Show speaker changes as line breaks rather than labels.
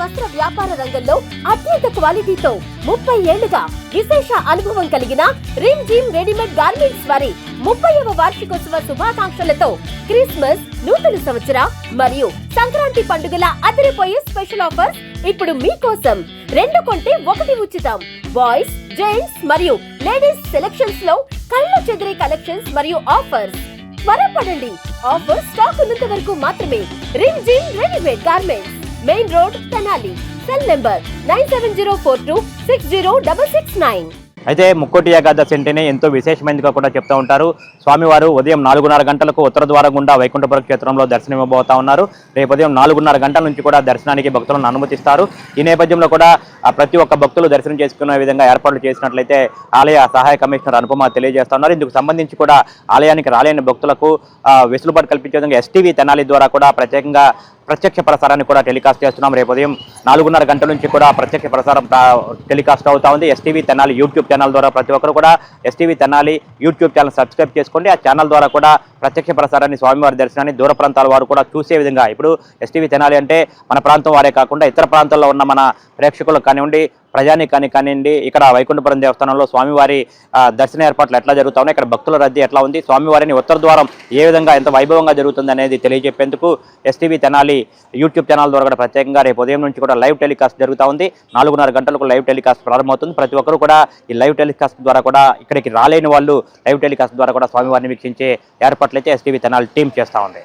వస్త్ర వ్యాపార రంగంలో అత్యంత క్వాలిటీతో 30 ఏళ్లుగా విశేష అనుభవం కలిగిన రిమ్ జిమ్ రెడీమేడ్ గార్మెంట్స్ వారి 30వ వార్షికోత్సవ శుభాకాంక్షలతో క్రిస్మస్, నూతన సంవత్సర మరియు సంక్రాంతి పండుగల అదిరిపోయే స్పెషల్ ఆఫర్స్ ఇప్పుడు మీకోసం. 2 కొంటే 1 ఉచితం. బాయ్స్, జెంట్స్ మరియు లేడీస్ సెలక్షన్స్ లో కళ్ళు చెదిరే కలెక్షన్స్ మరియు ఆఫర్స్. త్వరపడండి, ఆఫర్ స్టాక్ ఉన్నంత వరకు మాత్రమే. Rim gym readymade garments, main road, Tenali. Cell number 9742606669.
అయితే ముక్కోటి ఏకాదశి అంటేనే ఎంతో విశేషమైనదిగా కూడా చెప్తూ ఉంటారు. స్వామివారు ఉదయం 4:30 గంటలకు ఉత్తర ద్వారం గుండా వైకుంఠపుర క్షేత్రంలో దర్శనమివ్వబోతా ఉన్నారు. రేపు ఉదయం 4:30 గంటల నుంచి కూడా దర్శనానికి భక్తులను అనుమతిస్తారు. ఈ నేపథ్యంలో కూడా ప్రతి ఒక్క భక్తులు దర్శనం చేసుకునే విధంగా ఏర్పాట్లు చేసినట్లయితే ఆలయ సహాయ కమిషనర్ అనుపమ తెలియజేస్తా ఉన్నారు. ఇందుకు సంబంధించి కూడా ఆలయానికి రాలేని భక్తులకు వెసులుబాటు కల్పించే విధంగా ఎస్టీవీ తెనాలి ద్వారా కూడా ప్రత్యేకంగా ప్రత్యక్ష ప్రసారాన్ని కూడా టెలికాస్ట్ చేస్తున్నాం. రేపు ఉదయం 4:30 గంటల నుంచి కూడా ప్రత్యక్ష ప్రసారం టెలికాస్ట్ అవుతా ఉంది. ఎస్టీవీ తెనాలి యూట్యూబ్ ఛానల్ ద్వారా ప్రతి ఒక్కరు కూడా STV Tenali YouTube channel subscribe చేసుకోండి. ఆ ఛానల్ ద్వారా కూడా ప్రత్యక్ష ప్రసారాన్ని, స్వామివారి దర్శనాన్ని దూర ప్రాంతాల వారు కూడా చూసే విధంగా, ఇప్పుడు ఎస్టీవీ తెనాలి అంటే మన ప్రాంతం వారే కాకుండా ఇతర ప్రాంతాల్లో ఉన్న మన ప్రేక్షకులకు కానివ్వండి, ప్రజానికి కానివ్వండి, ఇక్కడ వైకుంఠపురం దేవస్థానంలో స్వామివారి దర్శన ఏర్పాట్లు ఎట్లా జరుగుతా ఉన్నాయి, ఇక్కడ భక్తుల రద్దీ ఎట్లా ఉంది, స్వామివారిని ఉత్తర ద్వారం ఏ విధంగా ఎంత వైభవంగా జరుగుతుంది అనేది తెలియజెప్పేందుకు ఎస్టీవీ తెనాలి యూట్యూబ్ ఛానల్ ద్వారా కూడా ప్రత్యేకంగా రేపు ఉదయం నుంచి కూడా లైవ్ టెలికాస్ట్ జరుగుతూ ఉంది. 4:30 గంటలకు లైవ్ టెలికాస్ట్ ప్రారంభమవుతుంది. ప్రతి ఒక్కరు కూడా ఈ లైవ్ టెలికాస్ట్ ద్వారా కూడా ఇక్కడికి రాలేని వాళ్ళు లైవ్ టెలికాస్ట్ ద్వారా కూడా స్వామివారిని వీక్షించే ఏర్పాట్లు అయితే ఎస్టీవీ తెనాలి టీం చేస్తూ ఉంది.